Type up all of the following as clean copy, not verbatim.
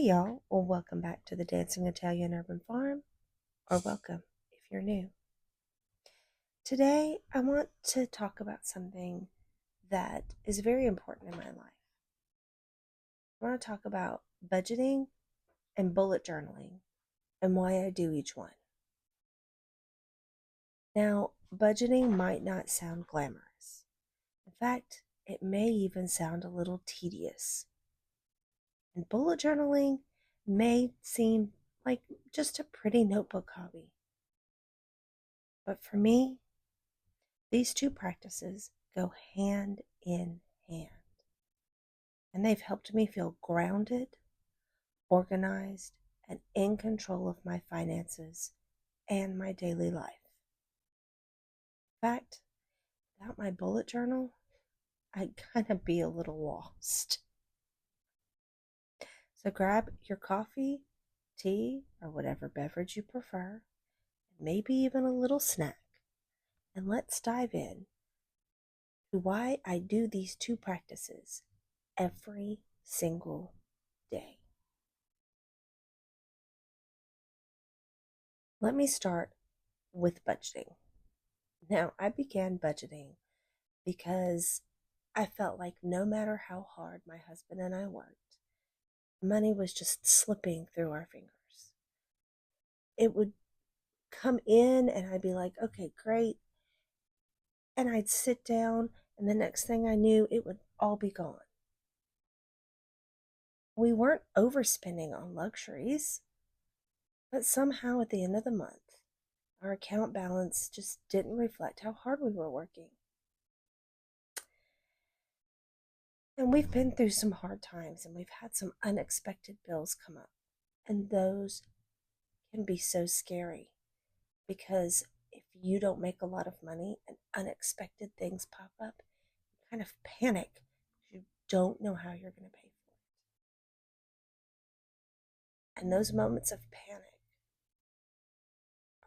y'all. Well, welcome back to the Dancing Italian Urban Farm, or welcome if you're new. Today, I want to talk about something that is very important in my life. I want to talk about budgeting and bullet journaling and why I do each one. Now, budgeting might not sound glamorous. In fact, it may even sound a little tedious. And bullet journaling may seem like just a pretty notebook hobby. But for me, these two practices go hand in hand, and they've helped me feel grounded, organized, and in control of my finances and my daily life. In fact, without my bullet journal, I'd kind of be a little lost. So grab your coffee, tea, or whatever beverage you prefer, and maybe even a little snack, and let's dive in to why I do these two practices every single day. Let me start with budgeting. Now, I began budgeting because I felt like no matter how hard my husband and I worked, money was just slipping through our fingers. It would come in and I'd be like, okay, great. And I'd sit down, and the next thing I knew, it would all be gone. We weren't overspending on luxuries, but somehow at the end of the month, our account balance just didn't reflect how hard we were working. And we've been through some hard times, and we've had some unexpected bills come up. And those can be so scary because if you don't make a lot of money and unexpected things pop up, you kind of panic. You don't know how you're going to pay for it. And those moments of panic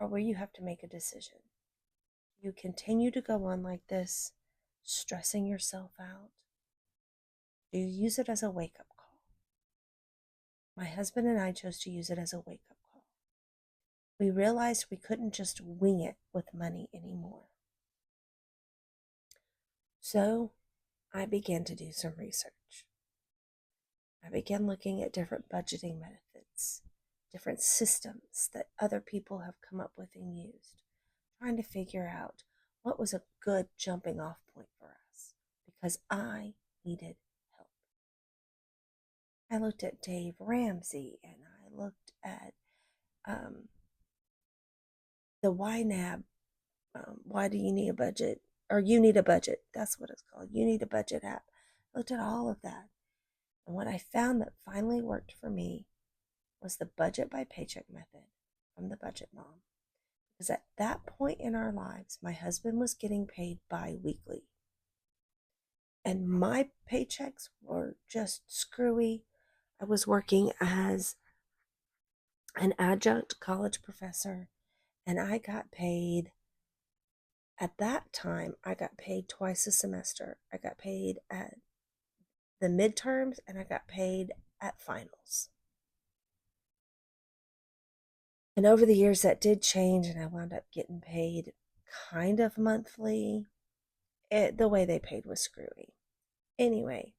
are where you have to make a decision. You continue to go on like this, stressing yourself out. Do you use it as a wake-up call? My husband and I chose to use it as a wake-up call. We realized we couldn't just wing it with money anymore. So I began to do some research. I began looking at different budgeting methods, different systems that other people have come up with and used, trying to figure out what was a good jumping off point for us because I needed help. I looked at Dave Ramsey and I looked at the YNAB, Why Do You Need a Budget? Or You Need a Budget. That's what it's called. You Need a Budget app. I looked at all of that. And what I found that finally worked for me was the budget by paycheck method from the Budget Mom. Because at that point in our lives, my husband was getting paid bi-weekly. And my paychecks were just screwy. I was working as an adjunct college professor, and I got paid, at that time, I got paid twice a semester. I got paid at the midterms and I got paid at finals. And over the years that did change, and I wound up getting paid kind of monthly. The way they paid was screwy. Anyway,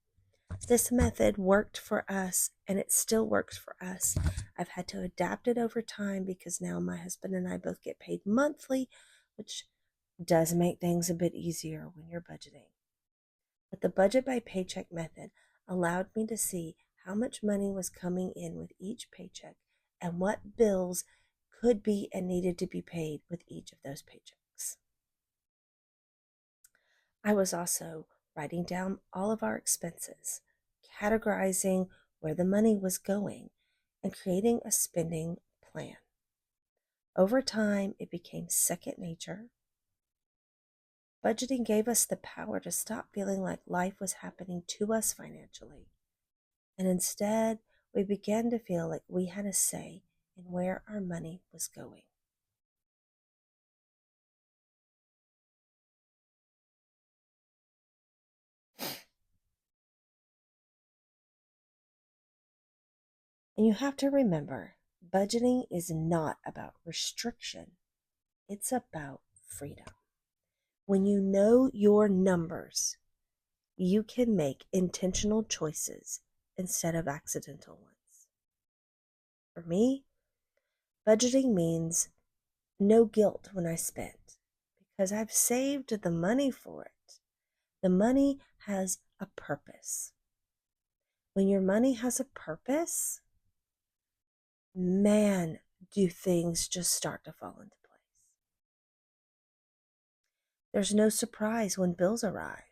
this method worked for us and it still works for us. I've had to adapt it over time because now my husband and I both get paid monthly, which does make things a bit easier when you're budgeting. But the budget by paycheck method allowed me to see how much money was coming in with each paycheck and what bills could be and needed to be paid with each of those paychecks. I was also writing down all of our expenses, categorizing where the money was going, and creating a spending plan. Over time, it became second nature. Budgeting gave us the power to stop feeling like life was happening to us financially. And instead, we began to feel like we had a say in where our money was going. And you have to remember, budgeting is not about restriction, it's about freedom. When you know your numbers, you can make intentional choices instead of accidental ones. For me, budgeting means no guilt when I spend because I've saved the money for it. The money has a purpose. When your money has a purpose, man, do things just start to fall into place. There's no surprise when bills arrive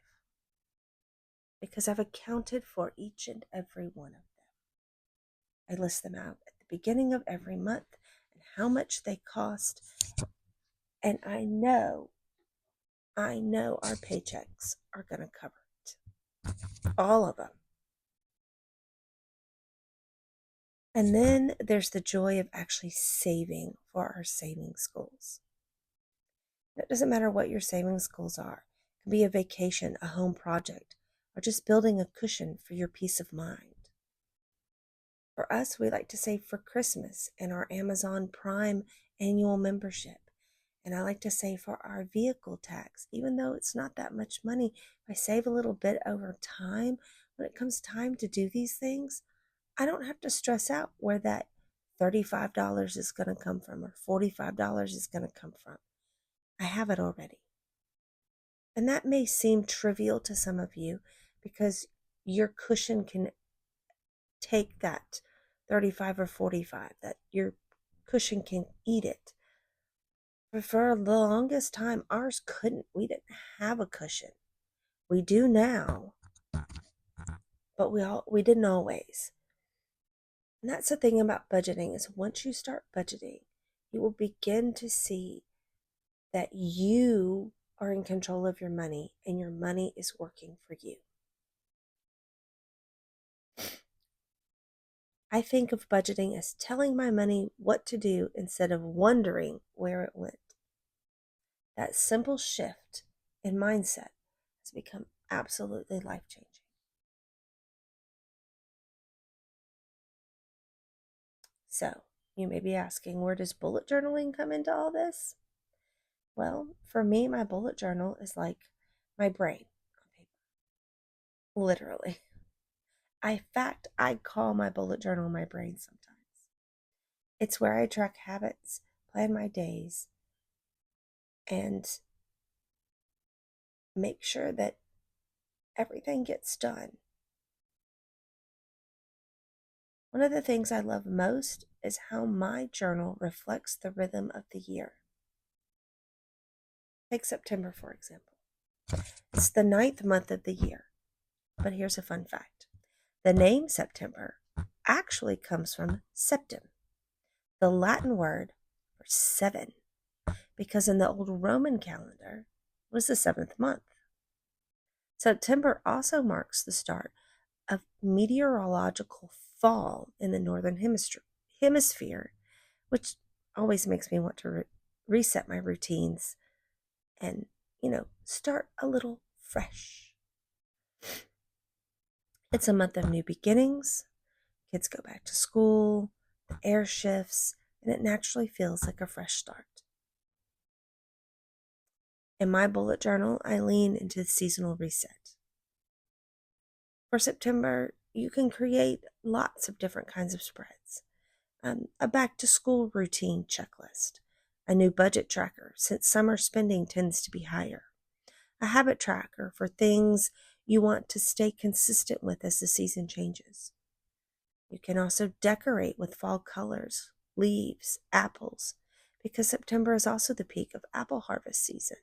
because I've accounted for each and every one of them. I list them out at the beginning of every month and how much they cost. And I know our paychecks are going to cover it. All of them. And then there's the joy of actually saving for our savings goals. It doesn't matter what your savings goals are. It can be a vacation, a home project, or just building a cushion for your peace of mind. For us, we like to save for Christmas and our Amazon Prime annual membership. And I like to save for our vehicle tax, even though it's not that much money. If I save a little bit over time, when it comes time to do these things, I don't have to stress out where that $35 is going to come from or $45 is going to come from. I have it already. And that may seem trivial to some of you because your cushion can take that 35 or 45, that your cushion can eat it. But for the longest time, ours couldn't. We didn't have a cushion. We do now, but we didn't always. And that's the thing about budgeting is once you start budgeting, you will begin to see that you are in control of your money and your money is working for you. I think of budgeting as telling my money what to do instead of wondering where it went. That simple shift in mindset has become absolutely life-changing. So, you may be asking, where does bullet journaling come into all this? Well, for me, my bullet journal is like my brain on paper. Literally. In fact, I call my bullet journal my brain sometimes. It's where I track habits, plan my days, and make sure that everything gets done. One of the things I love most is how my journal reflects the rhythm of the year. Take September, for example. It's the 9th month of the year. But here's a fun fact. The name September actually comes from septem, the Latin word for 7, because in the old Roman calendar it was the 7th month. September also marks the start of meteorological fall in the northern hemisphere, which always makes me want to reset my routines and, start a little fresh. It's a month of new beginnings. Kids go back to school, the air shifts, and it naturally feels like a fresh start. In my bullet journal, I lean into the seasonal reset. For September, you can create lots of different kinds of spreads. A back to school routine checklist, a new budget tracker since summer spending tends to be higher, a habit tracker for things you want to stay consistent with as the season changes. You can also decorate with fall colors, leaves, apples, because September is also the peak of apple harvest season.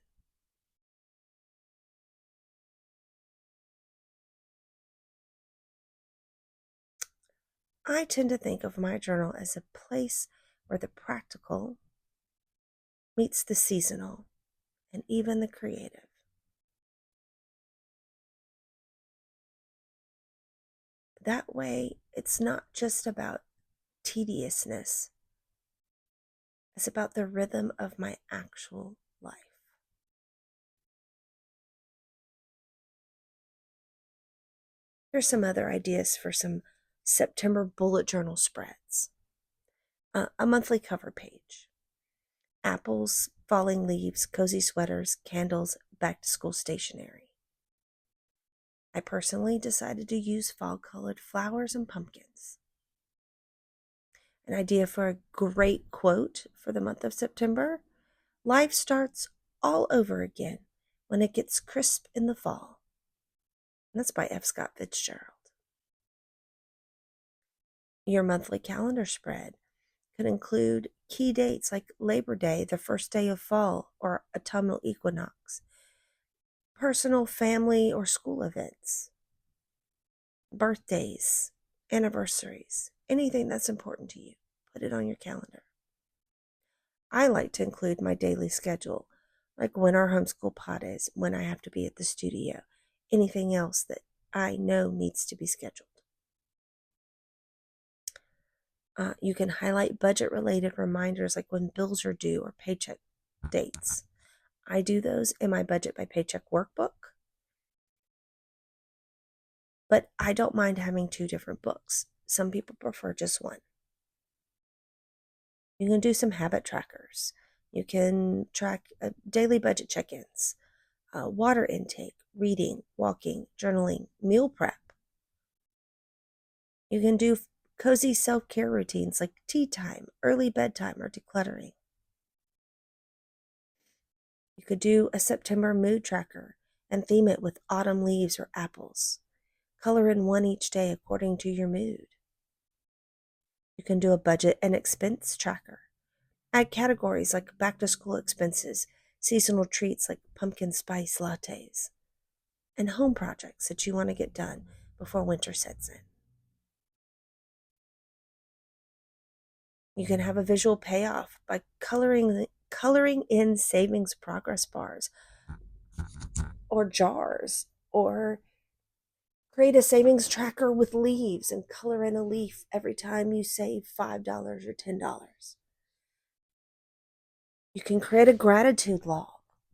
I tend to think of my journal as a place where the practical meets the seasonal and even the creative. That way, it's not just about tediousness, it's about the rhythm of my actual life. Here's some other ideas for some September bullet journal spreads, a monthly cover page, apples, falling leaves, cozy sweaters, candles, back to school stationery. I personally decided to use fall colored flowers and pumpkins. An idea for a great quote for the month of September: life starts all over again when it gets crisp in the fall. And that's by F. Scott Fitzgerald. Your monthly calendar spread could include key dates like Labor Day, the first day of fall, or autumnal equinox, personal, family, or school events, birthdays, anniversaries, anything that's important to you. Put it on your calendar. I like to include my daily schedule, like when our homeschool pod is, when I have to be at the studio, anything else that I know needs to be scheduled. You can highlight budget-related reminders like when bills are due or paycheck dates. I do those in my Budget by Paycheck workbook, but I don't mind having 2 different books. Some people prefer just one. You can do some habit trackers. You can track daily budget check-ins, water intake, reading, walking, journaling, meal prep. You can do cozy self-care routines like tea time, early bedtime, or decluttering. You could do a September mood tracker and theme it with autumn leaves or apples. Color in one each day according to your mood. You can do a budget and expense tracker. Add categories like back to school expenses, seasonal treats like pumpkin spice lattes, and home projects that you want to get done before winter sets in. You can have a visual payoff by coloring in savings progress bars or jars, or create a savings tracker with leaves and color in a leaf every time you save $5 or $10. You can create a gratitude log,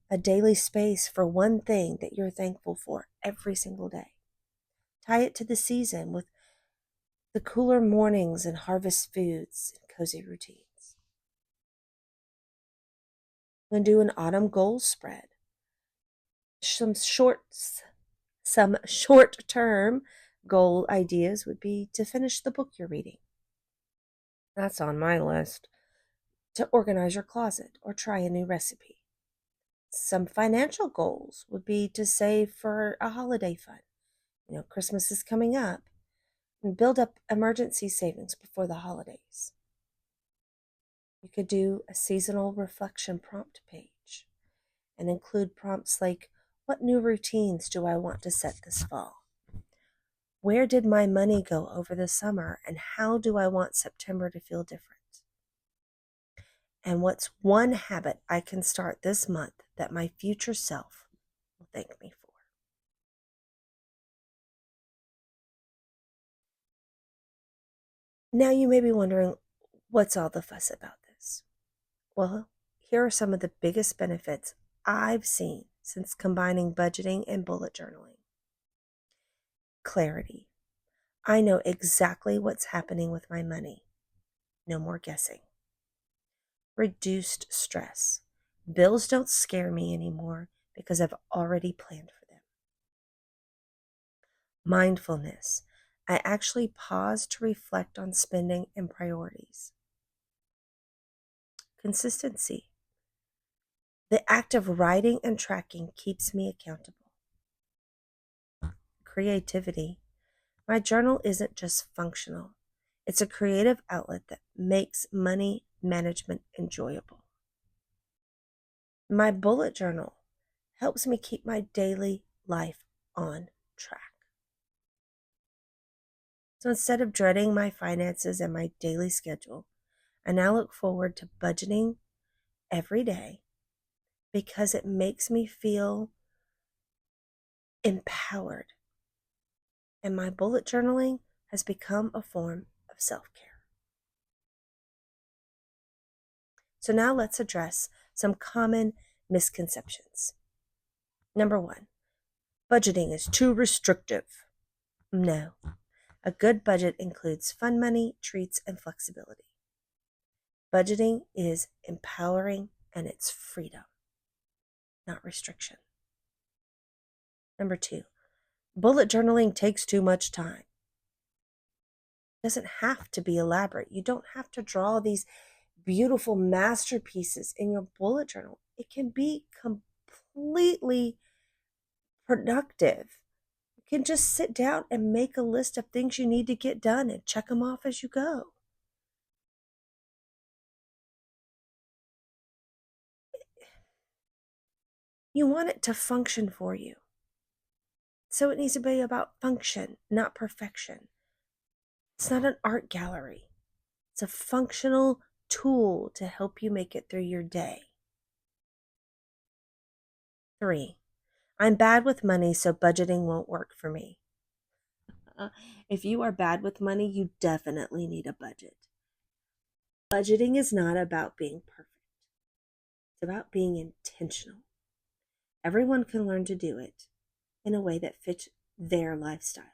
a daily space for one thing that you're thankful for every single day. Tie it to the season with the cooler mornings and harvest foods and cozy routines. You can do an autumn goals spread. Some short-term goal ideas would be to finish the book you're reading. That's on my list. To organize your closet or try a new recipe. Some financial goals would be to save for a holiday fund. Christmas is coming up, and build up emergency savings before the holidays. You could do a seasonal reflection prompt page and include prompts like, what new routines do I want to set this fall? Where did my money go over the summer, and how do I want September to feel different? And what's one habit I can start this month that my future self will thank me for? Now you may be wondering, what's all the fuss about this? Well, here are some of the biggest benefits I've seen since combining budgeting and bullet journaling. Clarity. I know exactly what's happening with my money. No more guessing. Reduced stress. Bills don't scare me anymore because I've already planned for them. Mindfulness. I actually pause to reflect on spending and priorities. Consistency. The act of writing and tracking keeps me accountable. Creativity. My journal isn't just functional. It's a creative outlet that makes money management enjoyable. My bullet journal helps me keep my daily life on track. So instead of dreading my finances and my daily schedule, I now look forward to budgeting every day because it makes me feel empowered. And my bullet journaling has become a form of self-care. So now let's address some common misconceptions. Number 1, budgeting is too restrictive. No, A good budget includes fun money, treats, and flexibility. Budgeting is empowering and it's freedom, not restriction. Number 2, bullet journaling takes too much time. It doesn't have to be elaborate. You don't have to draw these beautiful masterpieces in your bullet journal. It can be completely productive. You can just sit down and make a list of things you need to get done and check them off as you go. You want it to function for you. So it needs to be about function, not perfection. It's not an art gallery. It's a functional tool to help you make it through your day. 3, I'm bad with money, so budgeting won't work for me. If you are bad with money, you definitely need a budget. Budgeting is not about being perfect. It's about being intentional. Everyone can learn to do it in a way that fits their lifestyle.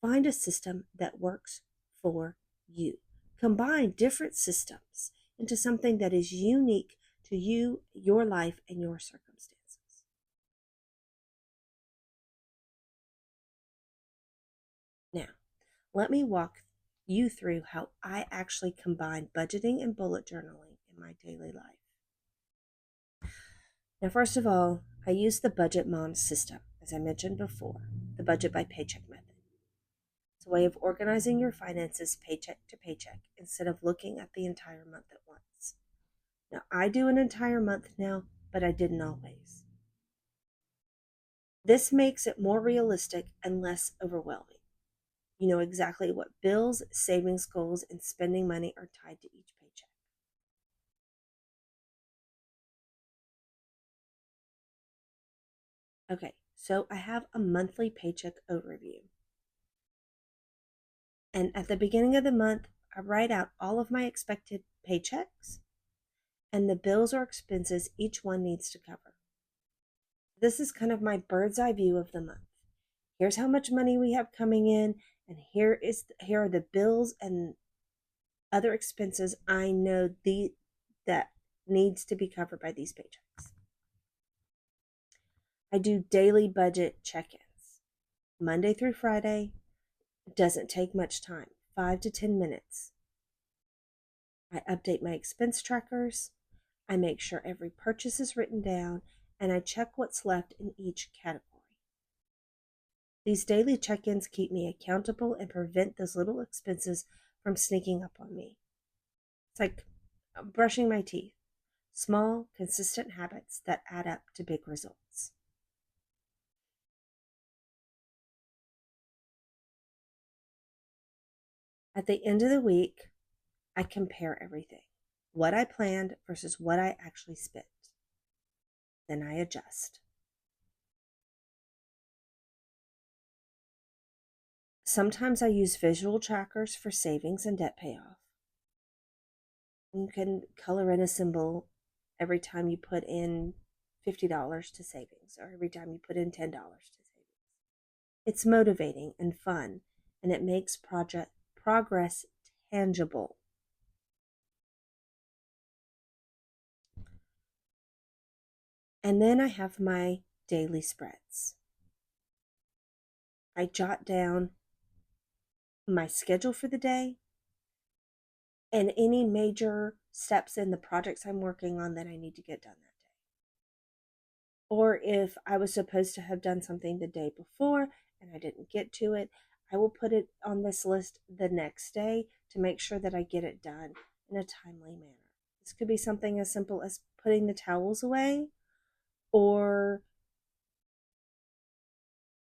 Find a system that works for you. Combine different systems into something that is unique to you, your life, and your circumstances. Now, let me walk you through how I actually combine budgeting and bullet journaling in my daily life. Now, first of all, I use the Budget Mom system, as I mentioned before, the budget by paycheck method. It's a way of organizing your finances paycheck to paycheck instead of looking at the entire month at once. Now, I do an entire month now, but I didn't always. This makes it more realistic and less overwhelming. You know exactly what bills, savings goals, and spending money are tied to each paycheck. Okay, so I have a monthly paycheck overview. And at the beginning of the month, I write out all of my expected paychecks and the bills or expenses each one needs to cover. This is kind of my bird's eye view of the month. Here's how much money we have coming in, and here are the bills and other expenses I know that needs to be covered by these paychecks. I do daily budget check-ins, Monday through Friday. It doesn't take much time, 5 to 10 minutes. I update my expense trackers. I make sure every purchase is written down, and I check what's left in each category. These daily check-ins keep me accountable and prevent those little expenses from sneaking up on me. It's like brushing my teeth. Small, consistent habits that add up to big results. At the end of the week, I compare everything. What I planned versus what I actually spent. Then I adjust. Sometimes I use visual trackers for savings and debt payoff. You can color in a symbol every time you put in $50 to savings or every time you put in $10 to savings. It's motivating and fun, and it makes progress tangible. And then I have my daily spreads. I jot down my schedule for the day and any major steps in the projects I'm working on that I need to get done that day. Or if I was supposed to have done something the day before and I didn't get to it, I will put it on this list the next day to make sure that I get it done in a timely manner. This could be something as simple as putting the towels away or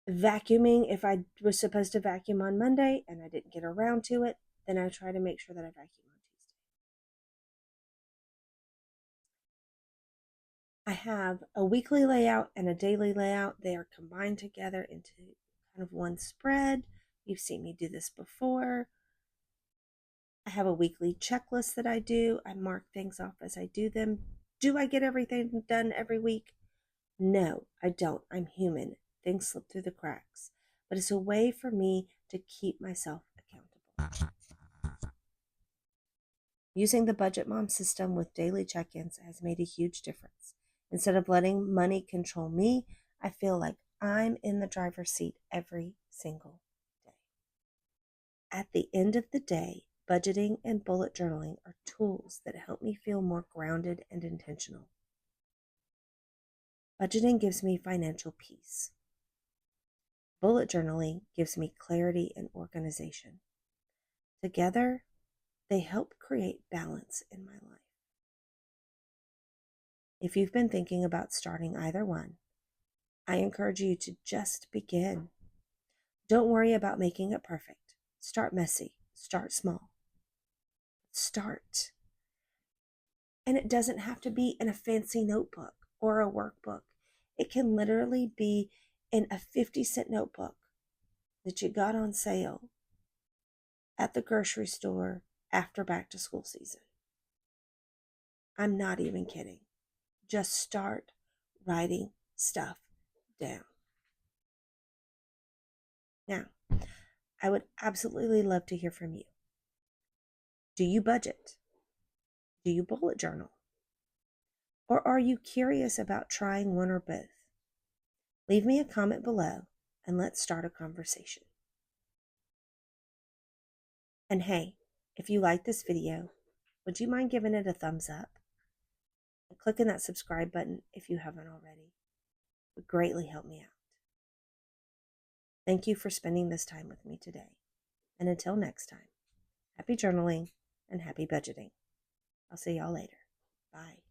vacuuming. If I was supposed to vacuum on Monday and I didn't get around to it, then I try to make sure that I vacuum on Tuesday. I have a weekly layout and a daily layout. They are combined together into kind of one spread. You've seen me do this before. I have a weekly checklist that I do. I mark things off as I do them. Do I get everything done every week? No, I don't. I'm human. Things slip through the cracks. but it's a way for me to keep myself accountable. Using the Budget Mom system with daily check-ins has made a huge difference. Instead of letting money control me, I feel like I'm in the driver's seat every single day. At the end of the day, budgeting and bullet journaling are tools that help me feel more grounded and intentional. Budgeting gives me financial peace. Bullet journaling gives me clarity and organization. Together, they help create balance in my life. If you've been thinking about starting either one, I encourage you to just begin. Don't worry about making it perfect. Start messy. Start small. Start. And it doesn't have to be in a fancy notebook or a workbook. It can literally be in a 50-cent notebook that you got on sale at the grocery store after back to school season. I'm not even kidding. Just start writing stuff down. Now, I would absolutely love to hear from you. Do you budget? Do you bullet journal? Or are you curious about trying one or both? Leave me a comment below and let's start a conversation. And hey, if you like this video, would you mind giving it a thumbs up? And clicking that subscribe button if you haven't already. It would greatly help me out. Thank you for spending this time with me today. And until next time, happy journaling and happy budgeting. I'll see y'all later. Bye.